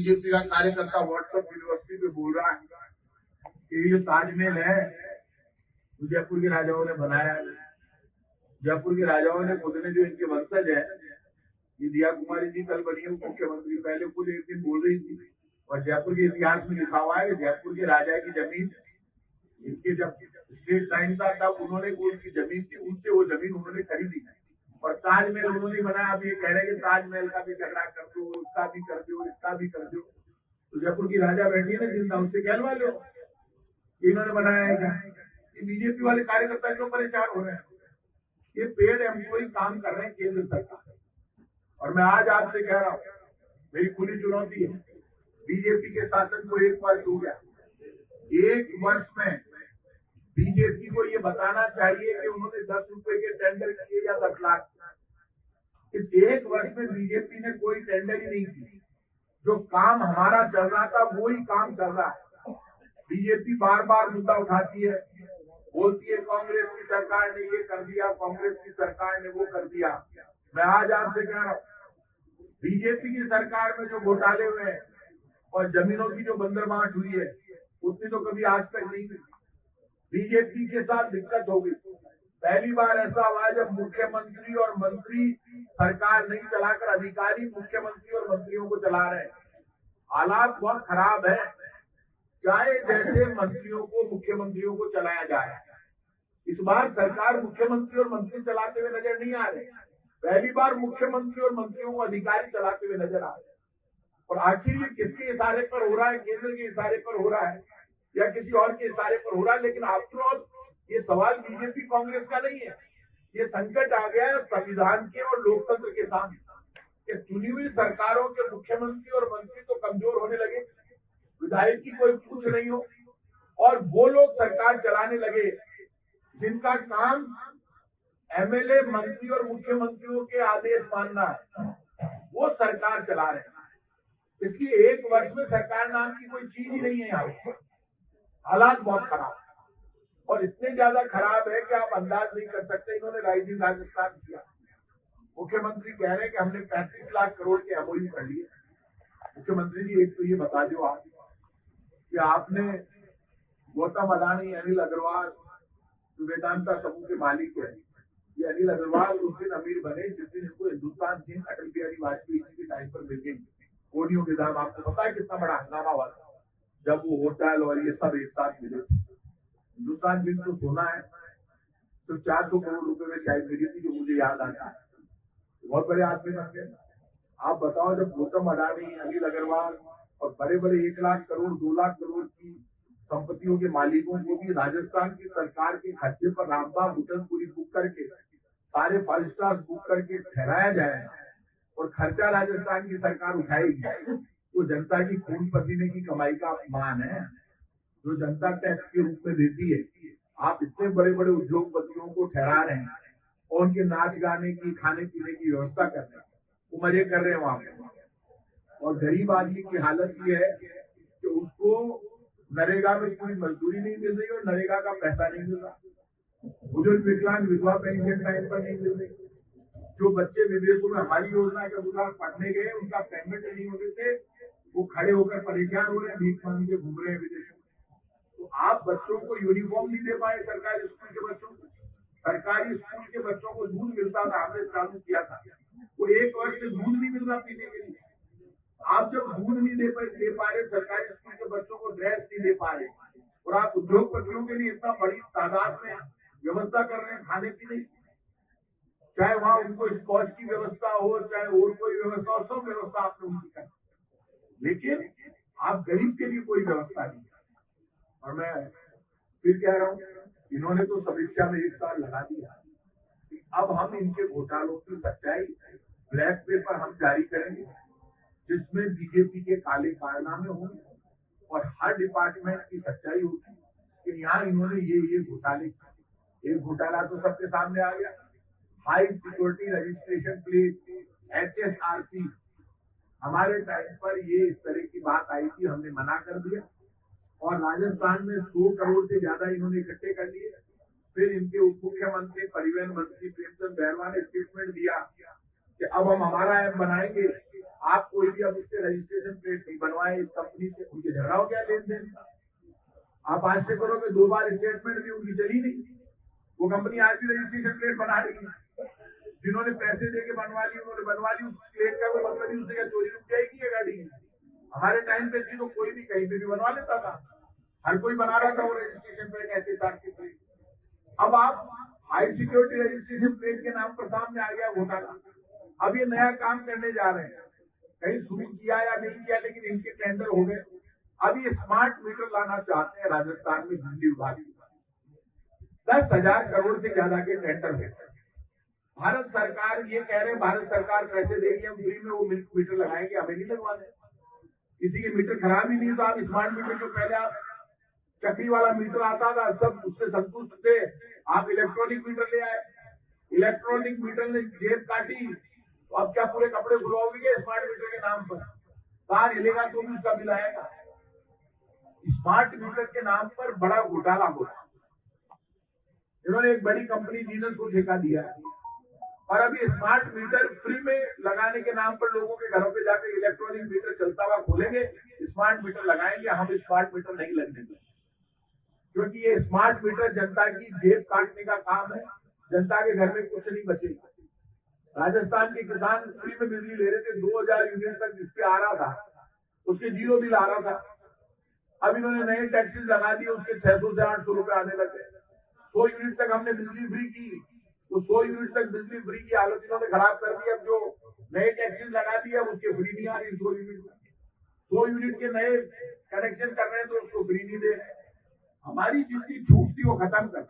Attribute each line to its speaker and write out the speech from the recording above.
Speaker 1: BJP का कार्यकर्ता WhatsApp university पे बोल रहा है कि ये जो ताजमहल है जयपुर के राजाओं ने बनाया है। जयपुर के राजाओं ने खुद ने जो इनके वंशज है, ये दिया कुमारी जी कल बनी है मुख्यमंत्री, पहले खुद एक दिन बोल रही थी और जयपुर के इतिहास में लिखा हुआ है कि जयपुर के राजा की जमीन, इनके जब स्टेट टाइम था तब उन्होंने उनकी जमीन थी, उनसे वो जमीन उन्होंने खरीदी और ताजमहल उन्होंने बनाया। अब ये कह रहे हैं कि ताजमहल का भी झगड़ा कर दो, उसका भी कर दो, इसका भी कर दो। तो जयपुर की राजा बैठी है ना जिंदा, उससे कहलवा लो इन्होंने बनाया है क्या। ये बीजेपी वाले कार्यकर्ता क्यों परेशान हो रहे हैं? ये पेड़ एम्प्लॉय काम कर रहे हैं केंद्र सरकार। और मैं आज आपसे कह रहा हूँ, मेरी खुली चुनौती है, बीजेपी के शासन को एक वर्ष हो गया, एक वर्ष में बीजेपी को ये बताना चाहिए कि उन्होंने 10 रुपए के टेंडर किए या 10 लाख। इस एक वर्ष में बीजेपी ने कोई टेंडर ही नहीं की। जो काम हमारा चल रहा था वही काम चल रहा है। बीजेपी बार बार मुद्दा उठाती है, बोलती है कांग्रेस की सरकार ने ये कर दिया, कांग्रेस की सरकार ने वो कर दिया। मैं आज आपसे कह रहा हूँ, बीजेपी की सरकार में जो घोटाले हुए हैं और जमीनों की जो बंदरबांट हुई है उसने तो कभी आज तक नहीं हुई। बीजेपी के साथ दिक्कत हो गई। पहली बार ऐसा हुआ जब मुख्यमंत्री और मंत्री सरकार नहीं चलाकर अधिकारी मुख्यमंत्री और मंत्रियों को चला रहे हैं। हालात बहुत खराब है। चाहे जैसे मंत्रियों को मुख्यमंत्रियों को चलाया जाए, इस बार सरकार मुख्यमंत्री और मंत्री चलाते हुए नजर नहीं आ रहे। पहली बार मुख्यमंत्री और मंत्रियों को अधिकारी चलाते हुए नजर आ रहे। और आखिर ये किसके इशारे पर हो रहा है? केंद्र के इशारे पर हो रहा है या किसी और के इशारे पर हो रहा है? लेकिन आफ्टर ऑल ये सवाल बीजेपी कांग्रेस का नहीं है। ये संकट आ गया है संविधान के और लोकतंत्र के सामने कि चुनी हुई सरकारों के मुख्यमंत्री और मंत्री तो कमजोर होने लगे, विधायक की कोई पूछ नहीं हो, और वो लोग सरकार चलाने लगे जिनका काम एमएलए, मंत्री और मुख्यमंत्रियों के आदेश मानना है, वो सरकार चला रहे हैं। इसलिए एक वर्ष में सरकार नाम की कोई चीज ही नहीं है यहाँ पे। हालात बहुत खराब और इतने ज्यादा खराब है कि आप अंदाज नहीं कर सकते। इन्होंने राइजिंग राजस्थान किया, मुख्यमंत्री कह रहे हैं कि हमने 35 लाख करोड़ के एमओयू कर लिए। मुख्यमंत्री जी एक तो ये बता दो आप कि आपने गौतम अडानी, अनिल अग्रवाल जो वेदांता समूह के मालिक है, ये अनिल अग्रवाल उस दिन अमीर बने जिस दिन इनको हिंदुस्तान जिंक अटल बिहारी वाजपेयी जी के टाइम पर मिल गई कोडियों के दाम। आपको पता है कितना बड़ा हंगामा हुआ था जब वो होटल और ये सब एक साथ मिले। हिंदुस्तान जिंक तो सोना है, तो 400 करोड़ रुपए में शायद मिली थी, जो मुझे याद आता है। बहुत बड़े आदमी बन गए। आप बताओ, जब गौतम अडानी, अनिल अग्रवाल और बड़े बड़े 1 लाख करोड़ 2 लाख करोड़ की संपत्तियों के मालिकों को भी राजस्थान की सरकार के खर्चे पर रामबाग होटल पूरी बुक करके, सारे 5 स्टार बुक करके ठहराया जाए और खर्चा राजस्थान की सरकार उठाएगी, तो जनता की खून पसीने की कमाई का अपमान है जो जनता टैक्स के रूप में देती है। आप इतने बड़े बड़े उद्योगपतियों को ठहरा रहे हैं और उनके नाच गाने की, खाने पीने की व्यवस्था कर रहे हैं, वो मजे कर रहे हैं वहां पे। और गरीब आदमी की हालत ये है कि उसको नरेगा में कोई मजदूरी नहीं मिल रही और नरेगा का पैसा नहीं मिल रहा। बुजुर्ग, विकलांग, विधवा पेंशन टाइम पर नहीं मिल रही। जो बच्चे विदेशों में हमारी योजना के अनुसार पढ़ने गए, उनका पेमेंट नहीं होने से वो खड़े होकर परेशान हो रहे हैं, भीख मांग के घूम रहे हैं विदेशों में। तो आप बच्चों को यूनिफॉर्म नहीं दे पाए, सरकारी स्कूल के बच्चों को। सरकारी स्कूल के बच्चों को दूध मिलता था, हमने चालू किया था, वो 1 वर्ष से दूध नहीं मिल रहा पीने के लिए। आप जब दूध नहीं दे पा रहे, सरकारी स्कूल के बच्चों को ड्रेस नहीं दे पा रहे, और आप उद्योगपतियों के लिए इतना बड़ी तादाद में व्यवस्था कर रहे हैं खाने पीने की, चाहे वहां उनको स्कॉच की व्यवस्था हो, चाहे और कोई व्यवस्था हो, सब व्यवस्था आपने उनकी कर, लेकिन आप गरीब के लिए कोई व्यवस्था नहीं। और मैं फिर कह रहा हूँ, इन्होंने तो समीक्षा में 1 साल लगा दिया। अब हम इनके घोटालों की सच्चाई ब्लैक पेपर हम जारी करेंगे जिसमें बीजेपी के काले कारनामे होंगे और हर डिपार्टमेंट की सच्चाई होगी कि यहाँ इन्होंने ये घोटाले किए। एक घोटाला तो सबके सामने आ गया, high security registration plate HSRP। हमारे टाइम पर ये इस तरह की बात आई थी, हमने मना कर दिया और राजस्थान में 100 करोड़ से ज्यादा इन्होंने इकट्ठे कर लिए। फिर इनके उप मुख्यमंत्री, परिवहन मंत्री प्रेमचंद बैरवा ने स्टेटमेंट दिया कि अब हम हमारा ऐप बनाएंगे, आप कोई भी अब इससे रजिस्ट्रेशन प्लेट नहीं बनवाए इस कंपनी से, उनके झगड़ा हो गया लेन देन का। आप आज से करोगे 2 बार स्टेटमेंट भी उनकी चली नहीं, वो कंपनी आज भी रजिस्ट्रेशन प्लेट बना रही है। जिन्होंने पैसे दे के बनवा ली उन्होंने बनवा ली, उस प्लेट का कोई मतलब ही उससे क्या चोरी रुक जाएगी ये गाड़ी। हमारे टाइम पे थी तो कोई भी कहीं पे भी बनवा लेता था, हर कोई बना रहा था वो रजिस्ट्रेशन प्लेट ऐसे साथ की प्लेट। अब आप हाई सिक्योरिटी रजिस्ट्रेशन प्लेट के नाम पर सामने आ गया घोटाला। अब ये नया काम करने जा रहे हैं, कहीं शुरू किया या नहीं किया लेकिन इनके टेंडर हो गए। अब ये स्मार्ट मीटर लाना चाहते हैं राजस्थान में बिजली विभाग, 10,000 करोड़ से ज्यादा के टेंडर है। भारत सरकार ये कह रहे हैं भारत सरकार पैसे देगी, हम फ्री में वो मीटर लगाएंगे, हमें नहीं लगवाने। किसी के मीटर खराब ही नहीं तो आप स्मार्ट मीटर जो पहले आप चक्री वाला मीटर आता था सब उससे संतुष्ट थे, आप इलेक्ट्रॉनिक मीटर ले आए। इलेक्ट्रॉनिक मीटर ने जेब काटी, तो अब क्या पूरे कपड़े खुलवाओगे स्मार्ट मीटर के नाम पर? कार हिलेगा तो भी उसका बिल आएगा। स्मार्ट मीटर के नाम पर बड़ा घोटाला होता है। इन्होंने एक बड़ी कंपनी जीनस को ठेका दिया है और अभी स्मार्ट मीटर फ्री में लगाने के नाम पर लोगों के घरों पे जाकर इलेक्ट्रॉनिक मीटर चलता हुआ खोलेंगे, स्मार्ट मीटर लगाएंगे। हम स्मार्ट मीटर नहीं लगने देंगे, क्योंकि ये स्मार्ट मीटर जनता की जेब काटने का काम है, जनता के घर में कुछ नहीं बचेगा। राजस्थान के किसान फ्री में बिजली ले रहे थे, 2000 यूनिट तक जिसपे आ रहा था उसके 0 बिल आ रहा था। अब इन्होंने नए टैक्सेस लगा दिए, उसके 600 से 800 रुपए आने लगे। 100 यूनिट तक हमने बिजली फ्री की, तो 100 यूनिट तक बिजली फ्री की हालत इन्होंने खराब कर दी। अब जो नए टैक्सेस लगा दिए उसके फ्री नहीं आ रही 100 यूनिट। 100 यूनिट के नए कनेक्शन कर रहे हैं तो उसको फ्री नहीं दे रहे। हमारी जितनी छूट थी वो खत्म कर